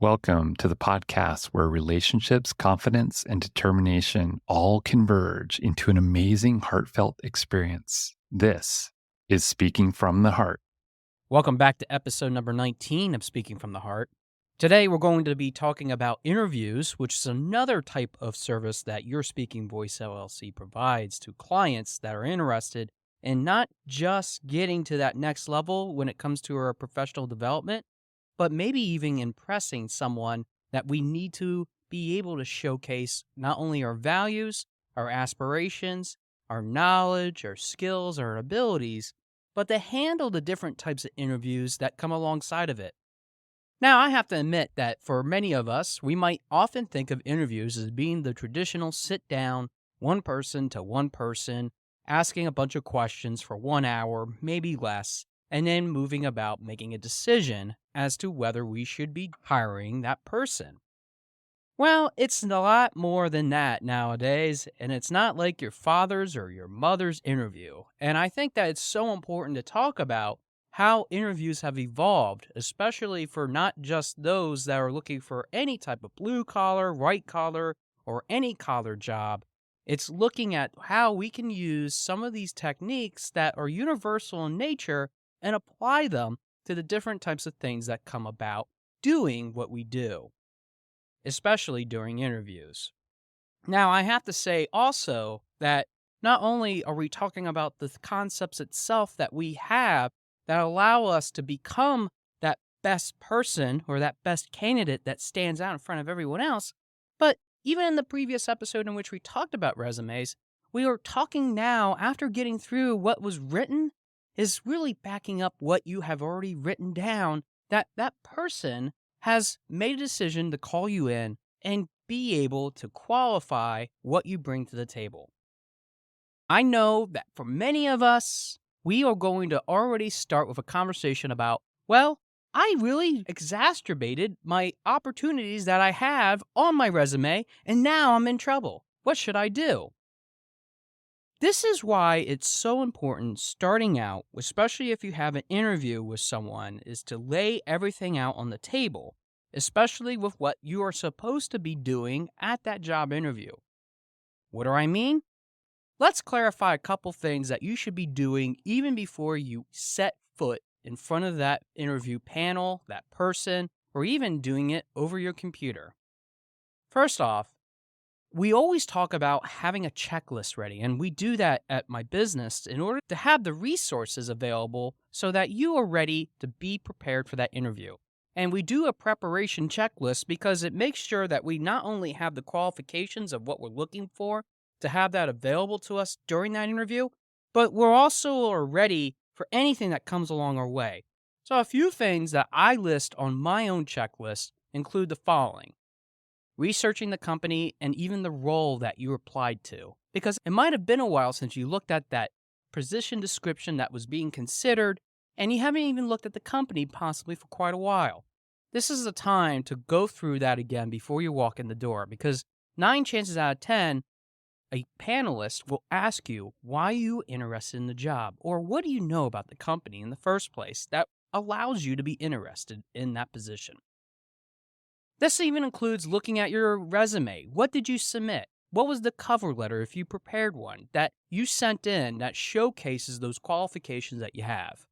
Welcome to the podcast where relationships, confidence, and determination all converge into an amazing, heartfelt experience. This is Speaking from the Heart. Welcome back to episode number 19 of Speaking from the Heart. Today, we're going to be talking about interviews, which is another type of service that Your Speaking Voice LLC provides to clients that are interested in not just getting to that next level when it comes to our professional development, but maybe even impressing someone that we need to be able to showcase not only our values, our aspirations, our knowledge, our skills, our abilities, but to handle the different types of interviews that come alongside of it. Now, I have to admit that for many of us, we might often think of interviews as being the traditional sit down, one person to one person, asking a bunch of questions for 1 hour, maybe less, and then moving about making a decision as to whether we should be hiring that person. Well, it's a lot more than that nowadays, and it's not like your father's or your mother's interview. And I think that it's so important to talk about how interviews have evolved, especially for not just those that are looking for any type of blue collar, white collar, or any collar job. It's looking at how we can use some of these techniques that are universal in nature and apply them to the different types of things that come about doing what we do, especially during interviews. Now, I have to say also that not only are we talking about the concepts itself that we have that allow us to become that best person or that best candidate that stands out in front of everyone else, but even in the previous episode in which we talked about resumes, we are talking now after getting through what was written is really backing up what you have already written down, that that person has made a decision to call you in and be able to qualify what you bring to the table. I know that for many of us, we are going to already start with a conversation about, well, I really exacerbated my opportunities that I have on my resume, and now I'm in trouble. What should I do? This is why it's so important starting out, especially if you have an interview with someone, is to lay everything out on the table, especially with what you are supposed to be doing at that job interview. What do I mean? Let's clarify a couple things that you should be doing even before you set foot in front of that interview panel, that person, or even doing it over your computer. First off, we always talk about having a checklist ready, and we do that at my business in order to have the resources available so that you are ready to be prepared for that interview. And we do a preparation checklist because it makes sure that we not only have the qualifications of what we're looking for to have that available to us during that interview, but we're also ready for anything that comes along our way. So a few things that I list on my own checklist include the following: researching the company and even the role that you applied to, because it might have been a while since you looked at that position description that was being considered, and you haven't even looked at the company possibly for quite a while. This is the time to go through that again before you walk in the door, because 9 chances out of 10, a panelist will ask you, why are you interested in the job? Or what do you know about the company in the first place that allows you to be interested in that position? This even includes looking at your resume. What did you submit? What was the cover letter, if you prepared one, that you sent in that showcases those qualifications that you have?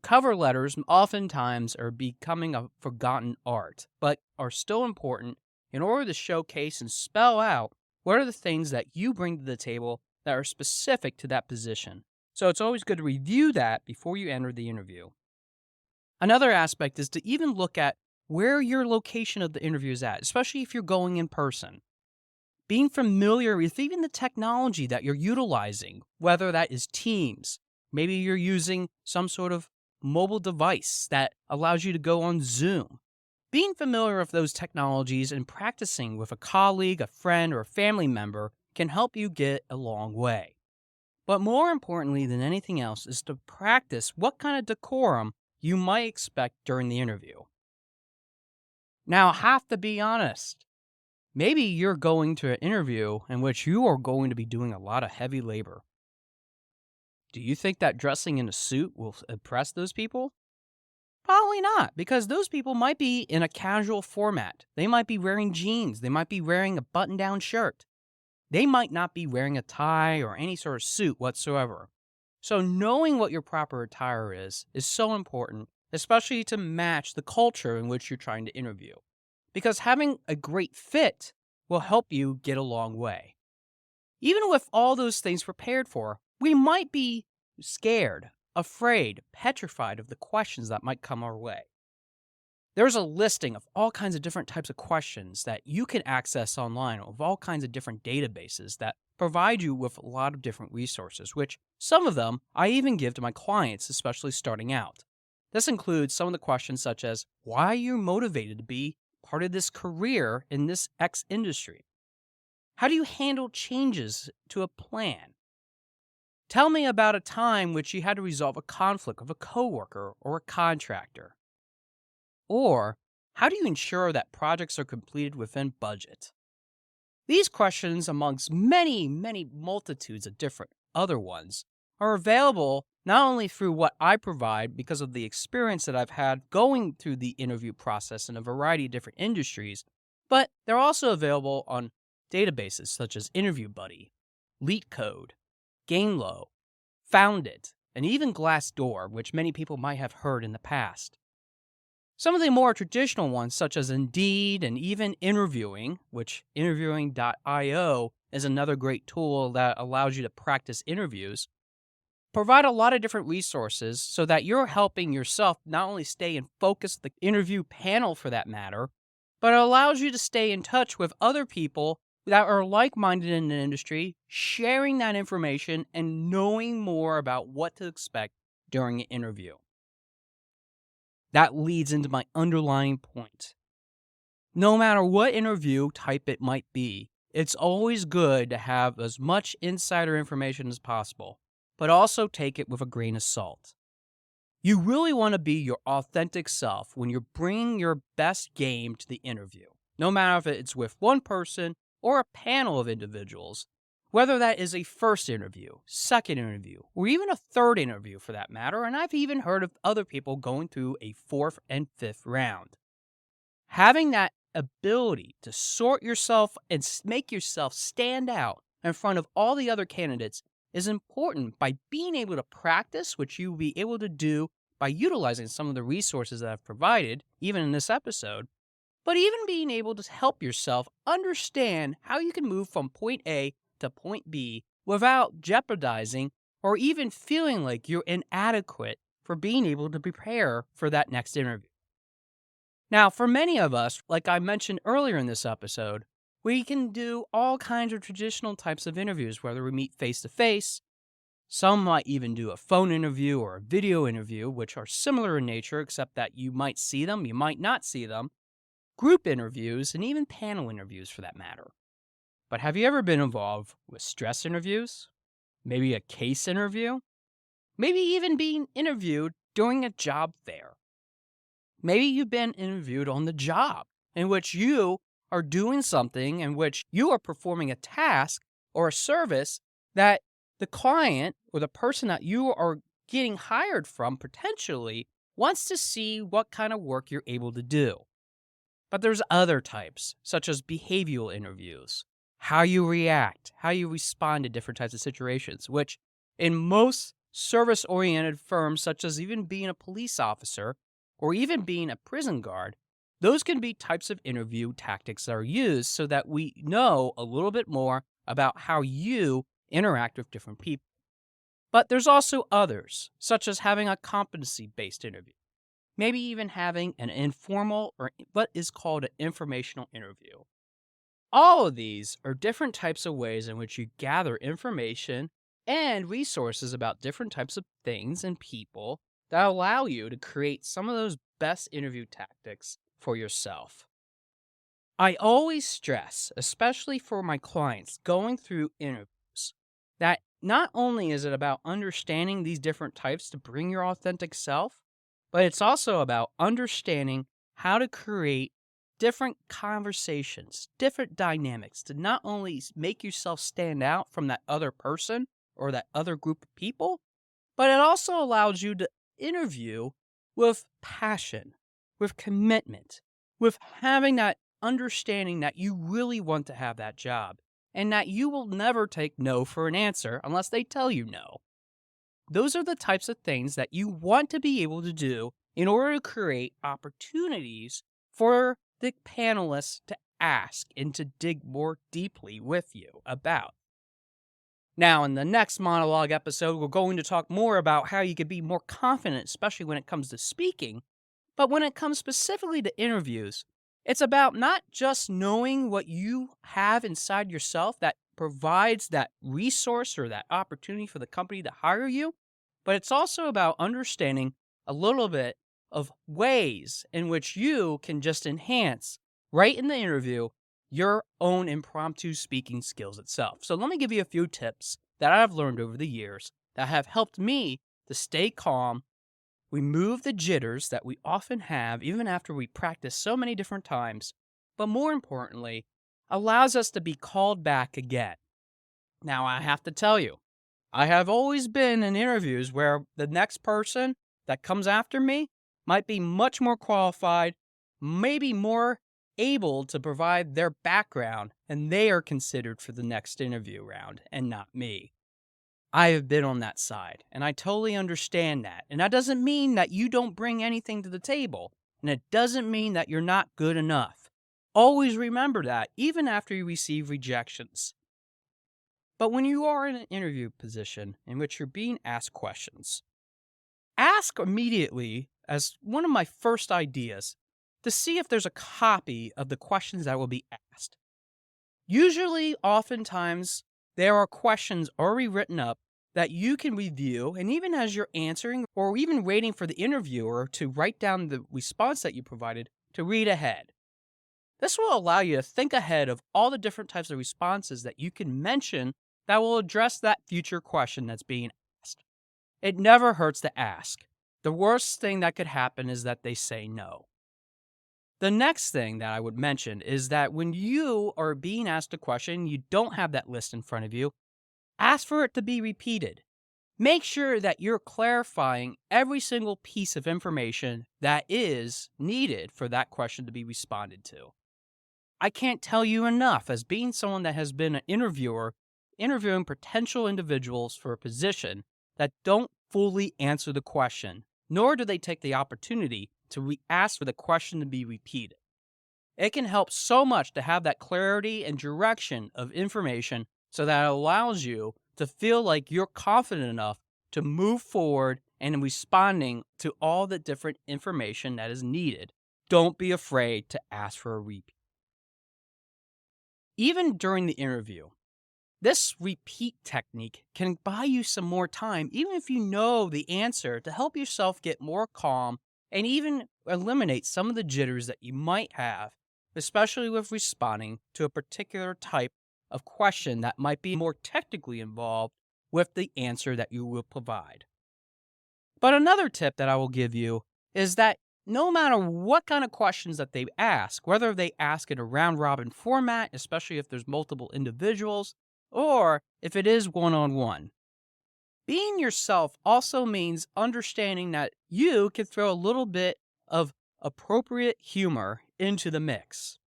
Cover letters oftentimes are becoming a forgotten art, but are still important in order to showcase and spell out what are the things that you bring to the table that are specific to that position. So it's always good to review that before you enter the interview. Another aspect is to even look at where your location of the interview is at, especially if you're going in person. Being familiar with even the technology that you're utilizing, whether that is Teams, maybe you're using some sort of mobile device that allows you to go on Zoom. Being familiar with those technologies and practicing with a colleague, a friend, or a family member can help you get a long way. But more importantly than anything else is to practice what kind of decorum you might expect during the interview. Now, I have to be honest. Maybe you're going to an interview in which you are going to be doing a lot of heavy labor. Do you think that dressing in a suit will impress those people? Probably not, because those people might be in a casual format. They might be wearing jeans. They might be wearing a button down shirt. They might not be wearing a tie or any sort of suit whatsoever. So, knowing what your proper attire is so important, especially to match the culture in which you're trying to interview. Because having a great fit will help you get a long way. Even with all those things prepared for, we might be scared, afraid, petrified of the questions that might come our way. There's a listing of all kinds of different types of questions that you can access online of all kinds of different databases that provide you with a lot of different resources, which some of them I even give to my clients, especially starting out. This includes some of the questions such as, why are you motivated to be part of this career in this X industry? How do you handle changes to a plan? Tell me about a time which you had to resolve a conflict with a coworker or a contractor. Or, how do you ensure that projects are completed within budget? These questions, amongst many, many multitudes of different other ones, are available not only through what I provide because of the experience that I've had going through the interview process in a variety of different industries, but they're also available on databases such as Interview Buddy, LeetCode, Gainlow, Foundit, and even Glassdoor, which many people might have heard in the past. Some of the more traditional ones, such as Indeed and even Interviewing, which interviewing.io is another great tool that allows you to practice interviews, provide a lot of different resources so that you're helping yourself not only stay in focus, the interview panel for that matter, but it allows you to stay in touch with other people that are like-minded in the industry, sharing that information and knowing more about what to expect during an interview. That leads into my underlying point. No matter what interview type it might be, it's always good to have as much insider information as possible, but also take it with a grain of salt. You really want to be your authentic self when you're bringing your best game to the interview, no matter if it's with one person or a panel of individuals, whether that is a first interview, second interview, or even a third interview for that matter, and I've even heard of other people going through a fourth and fifth round. Having that ability to sort yourself and make yourself stand out in front of all the other candidates is important by being able to practice, which you'll be able to do by utilizing some of the resources that I've provided, even in this episode, but even being able to help yourself understand how you can move from point A to point B without jeopardizing or even feeling like you're inadequate for being able to prepare for that next interview. Now, for many of us, like I mentioned earlier in this episode, we can do all kinds of traditional types of interviews, whether we meet face to face. Some might even do a phone interview or a video interview, which are similar in nature, except that you might see them, you might not see them, group interviews, and even panel interviews for that matter. But have you ever been involved with stress interviews? Maybe a case interview? Maybe even being interviewed during a job fair? Maybe you've been interviewed on the job in which you are doing something in which you are performing a task or a service that the client or the person that you are getting hired from potentially wants to see what kind of work you're able to do. But there's other types, such as behavioral interviews, how you react, how you respond to different types of situations, which in most service-oriented firms, such as even being a police officer or even being a prison guard, those can be types of interview tactics that are used so that we know a little bit more about how you interact with different people. But there's also others, such as having a competency-based interview, maybe even having an informal or what is called an informational interview. All of these are different types of ways in which you gather information and resources about different types of things and people that allow you to create some of those best interview tactics for yourself. I always stress, especially for my clients going through interviews, that not only is it about understanding these different types to bring your authentic self, but it's also about understanding how to create different conversations, different dynamics to not only make yourself stand out from that other person or that other group of people, but it also allows you to interview with passion, with commitment, with having that understanding that you really want to have that job and that you will never take no for an answer unless they tell you no. Those are the types of things that you want to be able to do in order to create opportunities for the panelists to ask and to dig more deeply with you about. Now, in the next monologue episode, we're going to talk more about how you can be more confident, especially when it comes to speaking. But when it comes specifically to interviews, it's about not just knowing what you have inside yourself that provides that resource or that opportunity for the company to hire you, but it's also about understanding a little bit of ways in which you can just enhance right in the interview your own impromptu speaking skills itself. So let me give you a few tips that I've learned over the years that have helped me to stay calm, remove the jitters that we often have even after we practice so many different times, but more importantly, allows us to be called back again. Now, I have to tell you, I have always been in interviews where the next person that comes after me might be much more qualified, maybe more able to provide their background, and they are considered for the next interview round and not me. I have been on that side, and I totally understand that. And that doesn't mean that you don't bring anything to the table, and it doesn't mean that you're not good enough. Always remember that, even after you receive rejections. But when you are in an interview position in which you're being asked questions, ask immediately, as one of my first ideas, to see if there's a copy of the questions that will be asked. Usually, oftentimes, there are questions already written up that you can review, and even as you're answering or even waiting for the interviewer to write down the response that you provided, to read ahead. This will allow you to think ahead of all the different types of responses that you can mention that will address that future question that's being asked. It never hurts to ask. The worst thing that could happen is that they say no. The next thing that I would mention is that when you are being asked a question, you don't have that list in front of you, ask for it to be repeated. Make sure that you're clarifying every single piece of information that is needed for that question to be responded to. I can't tell you enough, as being someone that has been an interviewer, interviewing potential individuals for a position that don't fully answer the question, nor do they take the opportunity to ask for the question to be repeated. It can help so much to have that clarity and direction of information so that it allows you to feel like you're confident enough to move forward and responding to all the different information that is needed. Don't be afraid to ask for a repeat. Even during the interview, this repeat technique can buy you some more time, even if you know the answer, to help yourself get more calm and even eliminate some of the jitters that you might have, especially with responding to a particular type of question that might be more technically involved with the answer that you will provide. But another tip that I will give you is that no matter what kind of questions that they ask, whether they ask in a round-robin format, especially if there's multiple individuals, or if it is one-on-one, being yourself also means understanding that you can throw a little bit of appropriate humor into the mix.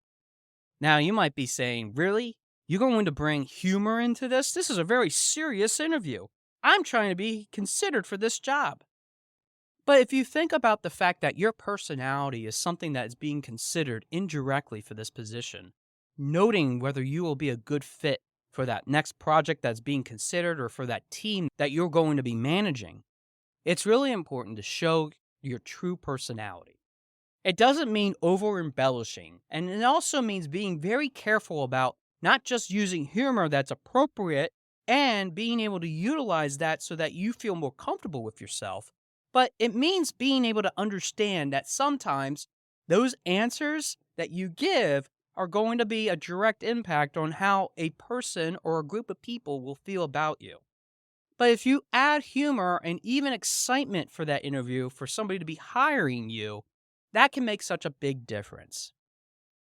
Now, you might be saying, really? You're going to bring humor into this? This is a very serious interview. I'm trying to be considered for this job. But if you think about the fact that your personality is something that is being considered indirectly for this position, noting whether you will be a good fit for that next project that's being considered or for that team that you're going to be managing, it's really important to show your true personality. It doesn't mean over-embellishing, and it also means being very careful about not just using humor that's appropriate and being able to utilize that so that you feel more comfortable with yourself, but it means being able to understand that sometimes those answers that you give are going to be a direct impact on how a person or a group of people will feel about you. But if you add humor and even excitement for that interview for somebody to be hiring you, that can make such a big difference.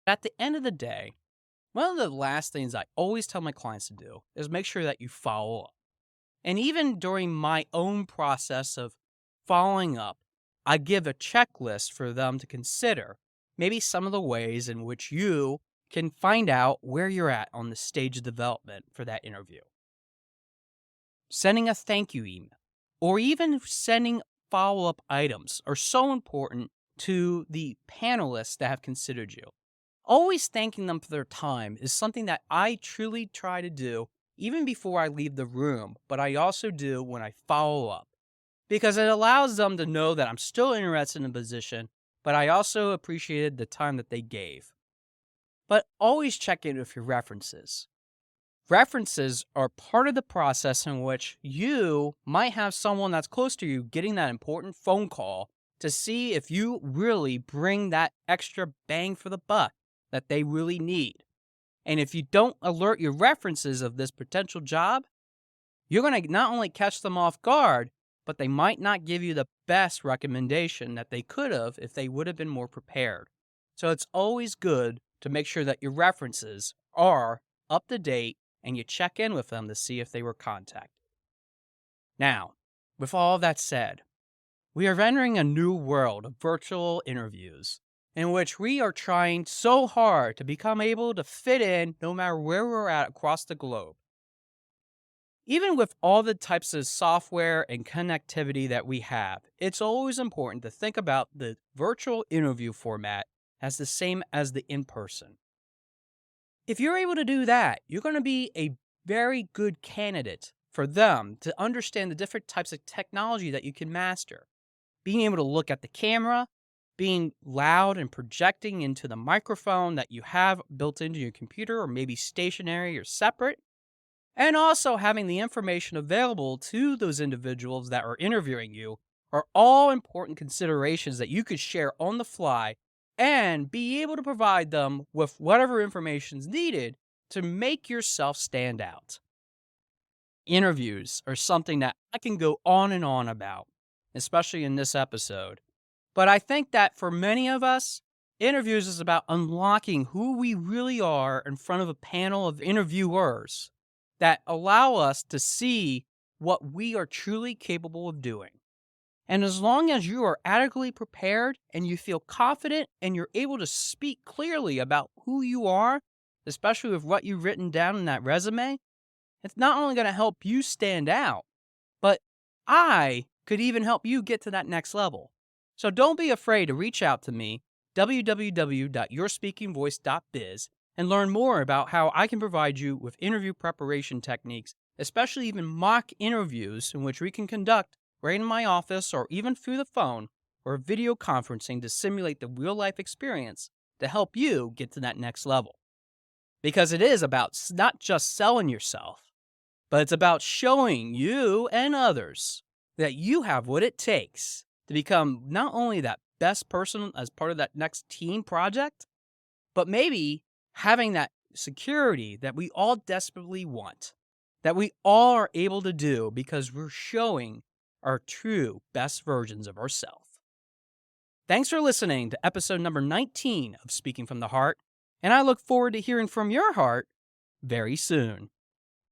At the end of the day, one of the last things I always tell my clients to do is make sure that you follow up. And even during my own process of following up, I give a checklist for them to consider, maybe some of the ways in which you can find out where you're at on the stage of development for that interview. Sending a thank you email or even sending follow-up items are so important to the panelists that have considered you. Always thanking them for their time is something that I truly try to do even before I leave the room, but I also do when I follow up because it allows them to know that I'm still interested in the position, but I also appreciated the time that they gave. But always check in with your references. References are part of the process in which you might have someone that's close to you getting that important phone call to see if you really bring that extra bang for the buck that they really need. And if you don't alert your references of this potential job, you're going to not only catch them off guard, but they might not give you the best recommendation that they could have if they would have been more prepared. So it's always good to make sure that your references are up to date and you check in with them to see if they were contacted. Now, with all that said, we are entering a new world of virtual interviews in which we are trying so hard to become able to fit in no matter where we're at across the globe. Even with all the types of software and connectivity that we have, it's always important to think about the virtual interview format as the same as the in-person. If you're able to do that, you're going to be a very good candidate for them to understand the different types of technology that you can master. Being able to look at the camera, being loud and projecting into the microphone that you have built into your computer or maybe stationary or separate, and also having the information available to those individuals that are interviewing you are all important considerations that you could share on the fly and be able to provide them with whatever information is needed to make yourself stand out. Interviews are something that I can go on and on about, especially in this episode. But I think that for many of us, interviews is about unlocking who we really are in front of a panel of interviewers that allow us to see what we are truly capable of doing. And as long as you are adequately prepared and you feel confident and you're able to speak clearly about who you are, especially with what you've written down in that resume, it's not only going to help you stand out, but I could even help you get to that next level. So don't be afraid to reach out to me, www.yourspeakingvoice.biz, and learn more about how I can provide you with interview preparation techniques, especially even mock interviews in which we can conduct right in my office or even through the phone or video conferencing to simulate the real-life experience to help you get to that next level. Because it is about not just selling yourself, but it's about showing you and others that you have what it takes to become not only that best person as part of that next team project, but maybe having that security that we all desperately want, that we all are able to do because we're showing our true best versions of ourselves. Thanks for listening to episode number 19 of Speaking from the Heart, and I look forward to hearing from your heart very soon.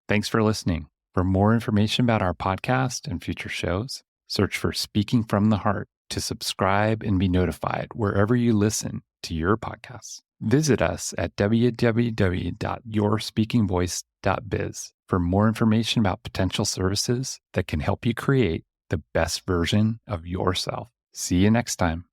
Thanks for listening. For more information about our podcast and future shows, search for Speaking from the Heart to subscribe and be notified wherever you listen to your podcasts. Visit us at www.yourspeakingvoice.biz for more information about potential services that can help you create the best version of yourself. See you next time.